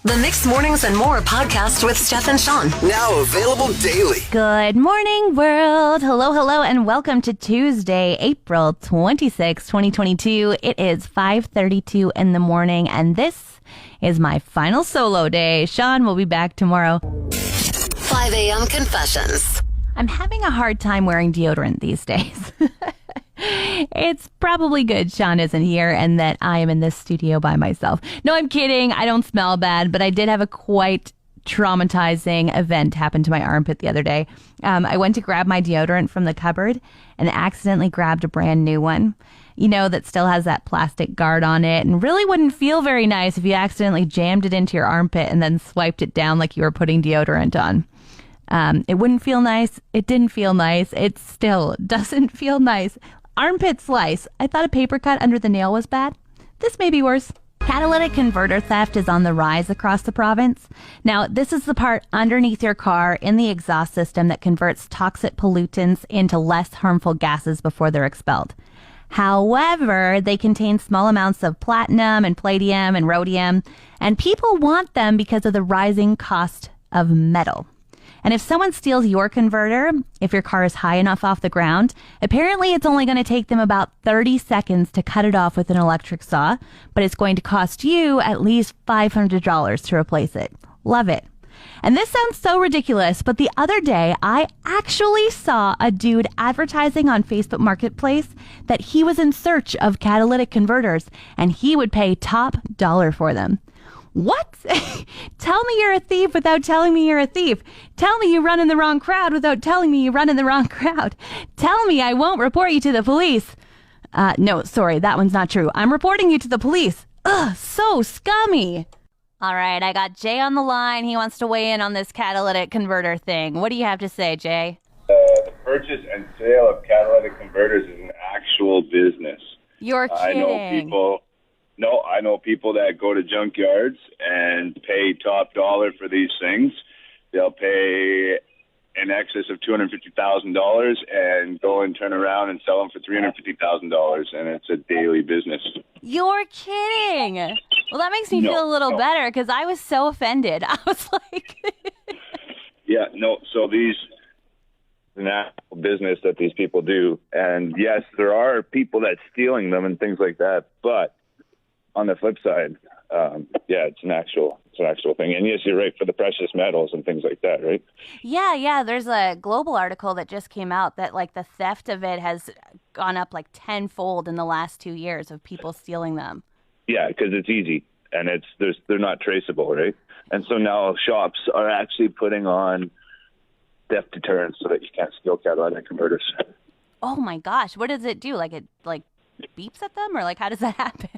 The Mixed Mornings and More podcast with Steph and Sean. Now available daily. Good morning, world. Hello, and welcome to Tuesday, April 26, 2022. It is 5:32 in the morning, and this is my final solo day. Sean will be back tomorrow. 5 a.m. Confessions. I'm having a hard time wearing deodorant these days. It's probably good Sean isn't here and that I am in this studio by myself. No, I'm kidding. I don't smell bad, but I did have a quite traumatizing event happen to my armpit the other day. I went to grab my deodorant from the cupboard and accidentally grabbed a brand new one. You know, that still has that plastic guard on it and really wouldn't feel very nice if you accidentally jammed it into your armpit and then swiped it down like you were putting deodorant on. It wouldn't feel nice. It didn't feel nice. It still doesn't feel nice. Armpit slice. I thought a paper cut under the nail was bad. This may be worse. Catalytic converter theft is on the rise across the province. Now, this is the part underneath your car in the exhaust system that converts toxic pollutants into less harmful gases before they're expelled. However, they contain small amounts of platinum and palladium and rhodium, and people want them because of the rising cost of metal. And if someone steals your converter, if your car is high enough off the ground, apparently it's only going to take them about 30 seconds to cut it off with an electric saw, but it's going to cost you at least $500 to replace it. Love it. And this sounds so ridiculous, but the other day I actually saw a dude advertising on Facebook Marketplace that he was in search of catalytic converters and he would pay top dollar for them. What? Tell me you're a thief without telling me you're a thief. Tell me you run in the wrong crowd without telling me you run in the wrong crowd. Tell me I won't report you to the police. No, sorry, that one's not true. I'm reporting you to the police. Ugh, so scummy. All right, I got Jay on the line. He wants to weigh in on this catalytic converter thing. What do you have to say, Jay? The purchase and sale of catalytic converters is an actual business. You're kidding. I know people that go to junkyards and pay top dollar for these things. They'll pay in excess of $250,000 and go and turn around and sell them for $350,000, and it's a daily business. You're kidding. Well, that makes me feel a little better because I was so offended. I was like... So these an actual business that these people do, and yes, there are people that's stealing them and things like that, but on the flip side, it's an actual thing. And yes, you're right, for the precious metals and things like that, right? Yeah. There's a global article that just came out that like the theft of it has gone up like tenfold in the last 2 years of people stealing them. Yeah, because it's easy and they're not traceable, right? And so now shops are actually putting on theft deterrents so that you can't steal catalytic converters. Oh my gosh, what does it do? Like it beeps at them, or like how does that happen?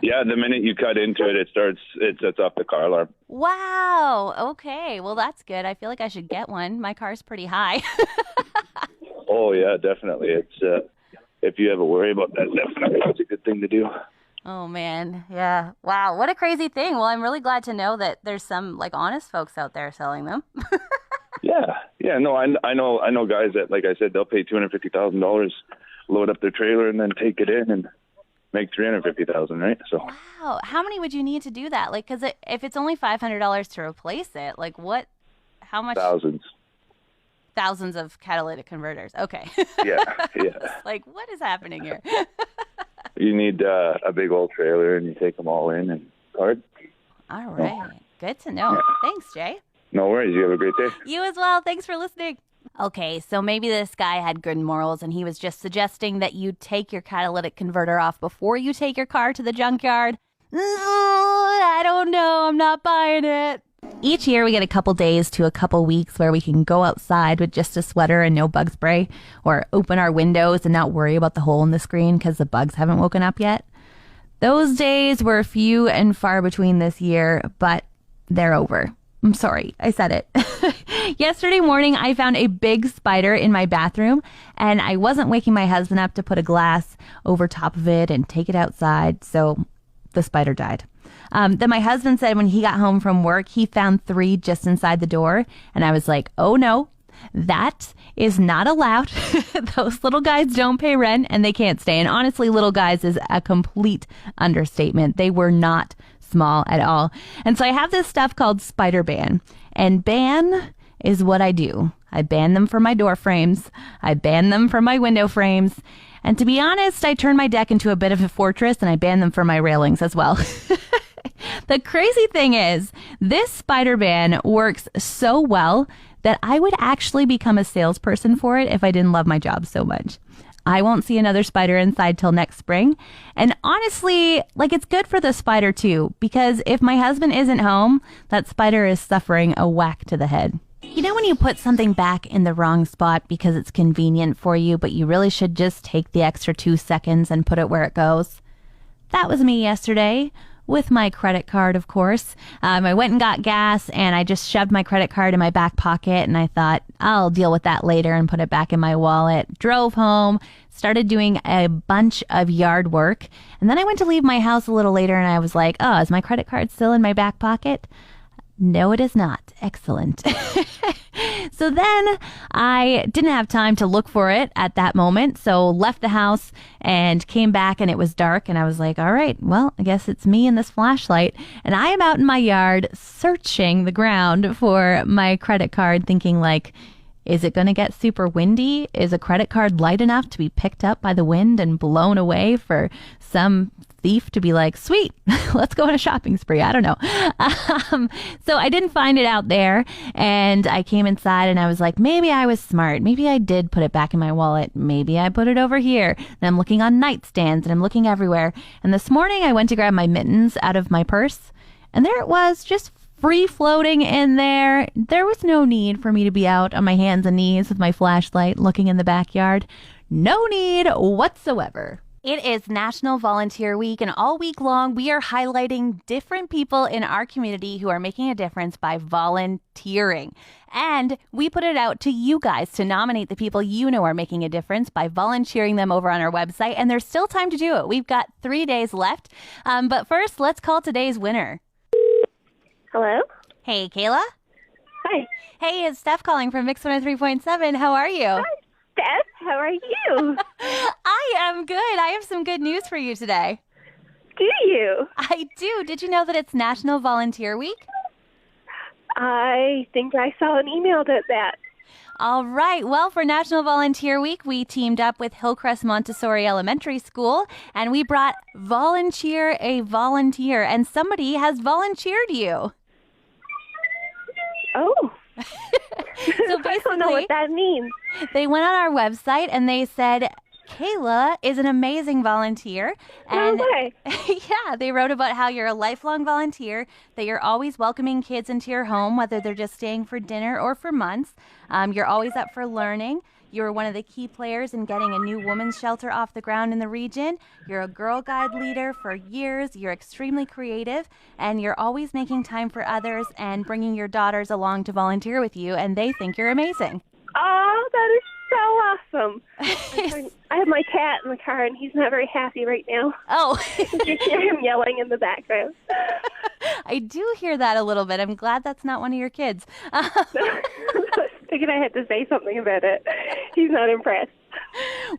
Yeah, the minute you cut into it, it sets off the car alarm. Wow. Okay. Well, that's good. I feel like I should get one. My car's pretty high. Oh yeah, definitely. It's if you ever worry about that, definitely it's a good thing to do. Oh man. Yeah. Wow. What a crazy thing. Well, I'm really glad to know that there's some like honest folks out there selling them. Yeah. No, I know guys that, like I said, they'll pay $250,000, load up their trailer, and then take it in and make $350,000, right? So. Wow. How many would you need to do that? Like, because if it's only $500 to replace it, like what? How much? Thousands of catalytic converters. Okay. Yeah. Like, what is happening here? You need a big old trailer, and you take them all in and cart. All right. Good to know. Yeah. Thanks, Jay. No worries. You have a great day. You as well. Thanks for listening. Okay, so maybe this guy had good morals and he was just suggesting that you take your catalytic converter off before you take your car to the junkyard. I don't know. I'm not buying it. Each year we get a couple days to a couple weeks where we can go outside with just a sweater and no bug spray, or open our windows and not worry about the hole in the screen because the bugs haven't woken up yet. Those days were few and far between this year, but they're over. I'm sorry, I said it. Yesterday morning, I found a big spider in my bathroom, and I wasn't waking my husband up to put a glass over top of it and take it outside, so the spider died. Then my husband said when he got home from work, he found 3 just inside the door, and I was like, oh no, that is not allowed. Those little guys don't pay rent, and they can't stay. And honestly, little guys is a complete understatement. They were not small at all. And so I have this stuff called spider ban. And ban is what I do. I ban them from my door frames. I ban them from my window frames. And to be honest, I turn my deck into a bit of a fortress, and I ban them from my railings as well. The crazy thing is, this spider ban works so well that I would actually become a salesperson for it if I didn't love my job so much. I won't see another spider inside till next spring. And honestly, it's good for the spider too, because if my husband isn't home, that spider is suffering a whack to the head. You know when you put something back in the wrong spot because it's convenient for you, but you really should just take the extra 2 seconds and put it where it goes? That was me yesterday. With my credit card, of course. I went and got gas, and I just shoved my credit card in my back pocket, and I thought, I'll deal with that later and put it back in my wallet. Drove home, started doing a bunch of yard work, and then I went to leave my house a little later, and I was like, oh, is my credit card still in my back pocket? No, it is not. Excellent. So then I didn't have time to look for it at that moment. So left the house and came back, and it was dark. And I was like, all right, well, I guess it's me and this flashlight. And I am out in my yard searching the ground for my credit card, thinking is it going to get super windy? Is a credit card light enough to be picked up by the wind and blown away for some thief to be like, sweet, let's go on a shopping spree? I don't know. So I didn't find it out there, and I came inside and I was like, maybe I was smart. Maybe I did put it back in my wallet. Maybe I put it over here. And I'm looking on nightstands and I'm looking everywhere. And this morning I went to grab my mittens out of my purse, and there it was, just free floating in there. There was no need for me to be out on my hands and knees with my flashlight looking in the backyard. No need whatsoever. It is National Volunteer Week, and all week long we are highlighting different people in our community who are making a difference by volunteering. And we put it out to you guys to nominate the people you know are making a difference by volunteering them over on our website, and there's still time to do it. We've got 3 days left. But first, let's call today's winner. Hello? Hey, Kayla? Hi. Hey, it's Steph calling from Mix 103.7. How are you? Hi, Steph. How are you? I am good. I have some good news for you today. Do you? I do. Did you know that it's National Volunteer Week? I think I saw an email that. All right. Well, for National Volunteer Week, we teamed up with Hillcrest Montessori Elementary School, and we brought VolunCHEER a volunteer, and somebody has volunteered you. Oh. So basically, I don't know what that means. They went on our website and they said, Kayla is an amazing volunteer. And no way. Yeah, they wrote about how you're a lifelong volunteer, that you're always welcoming kids into your home, whether they're just staying for dinner or for months. You're always up for learning. You're one of the key players in getting a new women's shelter off the ground in the region. You're a Girl Guide leader for years. You're extremely creative, and you're always making time for others and bringing your daughters along to volunteer with you, and they think you're amazing. Oh, that is so awesome. I have my cat in the car, and he's not very happy right now. Oh. You hear him yelling in the background. I do hear that a little bit. I'm glad that's not one of your kids. I figured I had to say something about it. He's not impressed.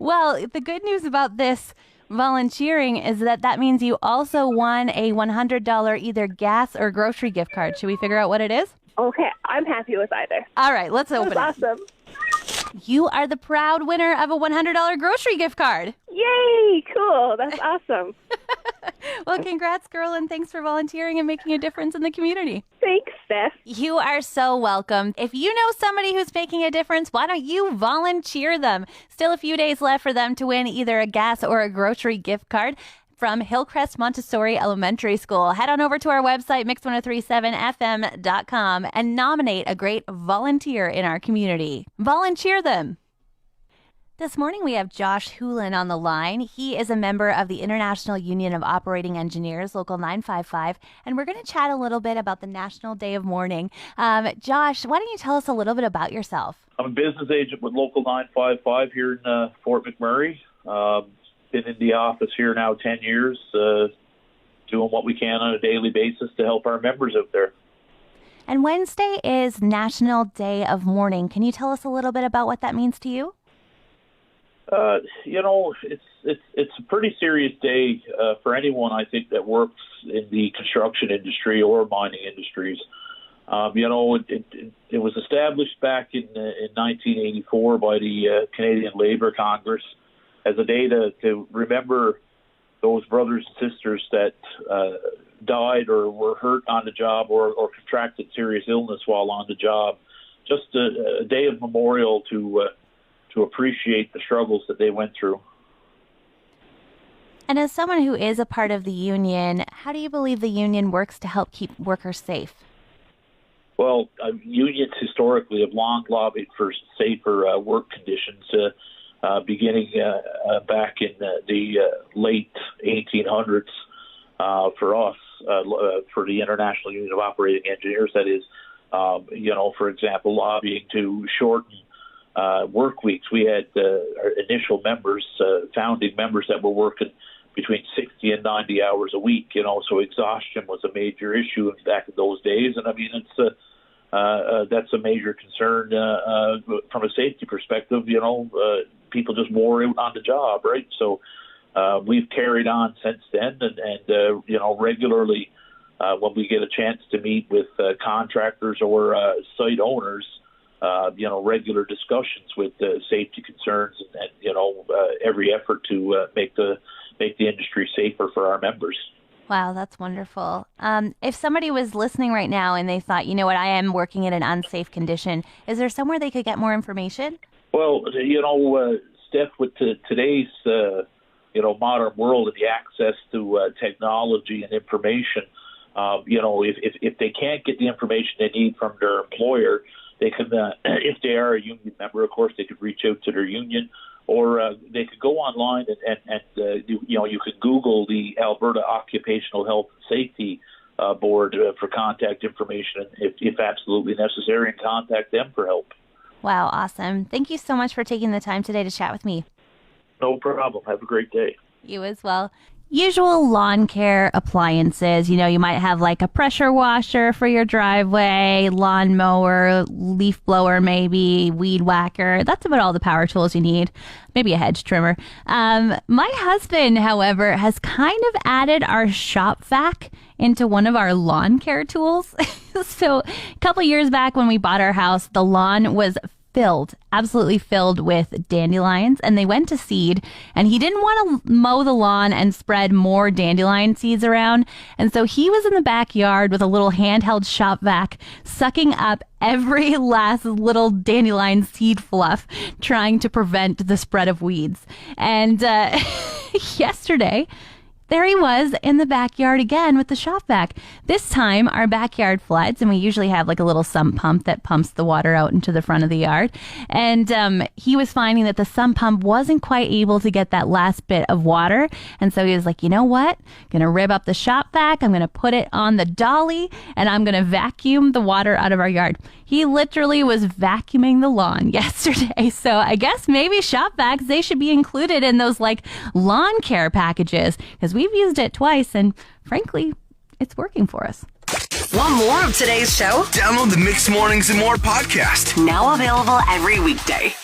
Well, the good news about this volunteering is that means you also won a $100 either gas or grocery gift card. Should we figure out what it is? Okay, I'm happy with either. All right, let's open it. Awesome. You are the proud winner of a $100 grocery gift card. Yay, cool. That's awesome. Well, congrats, girl, and thanks for volunteering and making a difference in the community. Thanks, Steph. You are so welcome. If you know somebody who's making a difference, why don't you volunteer them? Still a few days left for them to win either a gas or a grocery gift card from Hillcrest Montessori Elementary School. Head on over to our website, mix1037fm.com, and nominate a great volunteer in our community. Volunteer them. This morning we have Josh Hulen on the line. He is a member of the International Union of Operating Engineers, Local 955, and we're going to chat a little bit about the National Day of Mourning. Josh, why don't you tell us a little bit about yourself? I'm a business agent with Local 955 here in Fort McMurray. Been in the office here now 10 years, doing what we can on a daily basis to help our members out there. And Wednesday is National Day of Mourning. Can you tell us a little bit about what that means to you? It's a pretty serious day for anyone, I think, that works in the construction industry or mining industries. It was established back in 1984 by the Canadian Labour Congress as a day to remember those brothers and sisters that died or were hurt on the job or contracted serious illness while on the job. Just a day of memorial to appreciate the struggles that they went through. And as someone who is a part of the union, how do you believe the union works to help keep workers safe? Well, unions historically have long lobbied for safer work conditions, beginning back in the late 1800s for us, for the International Union of Operating Engineers, that is, for example, lobbying to shorten work weeks. We had our initial members, founding members, that were working between 60 and 90 hours a week, so exhaustion was a major issue back in those days. And I mean, that's a major concern from a safety perspective. People just wore out on the job, right? So we've carried on since then, and regularly when we get a chance to meet with contractors or site owners, regular discussions with safety concerns and every effort to make the industry safer for our members. Wow, that's wonderful. If somebody was listening right now and they thought, you know what, I am working in an unsafe condition, is there somewhere they could get more information? Well, Steph, with today's modern world and the access to technology and information, if they can't get the information they need from their employer, they can, if they are a union member, of course, they could reach out to their union, or they could go online and you could Google the Alberta Occupational Health and Safety Board for contact information, if absolutely necessary, and contact them for help. Wow, awesome. Thank you so much for taking the time today to chat with me. No problem. Have a great day. You as well. Usual lawn care appliances. You might have like a pressure washer for your driveway, lawn mower, leaf blower, maybe weed whacker. That's about all the power tools you need. Maybe a hedge trimmer. My husband, however, has kind of added our shop vac into one of our lawn care tools. So a couple years back when we bought our house, the lawn was absolutely filled with dandelions, and they went to seed, and he didn't want to mow the lawn and spread more dandelion seeds around, and so he was in the backyard with a little handheld shop vac sucking up every last little dandelion seed fluff, trying to prevent the spread of weeds. And yesterday, there he was in the backyard again with the shop vac. This time, our backyard floods, and we usually have like a little sump pump that pumps the water out into the front of the yard. And he was finding that the sump pump wasn't quite able to get that last bit of water. And so he was like, you know what? I'm going to rib up the shop vac. I'm going to put it on the dolly, and I'm going to vacuum the water out of our yard. He literally was vacuuming the lawn yesterday. So I guess maybe shop vacs, they should be included in those like lawn care packages, because we've used it twice, and frankly, it's working for us. Want more of today's show? Download the Mixed Mornings and More podcast. Now available every weekday.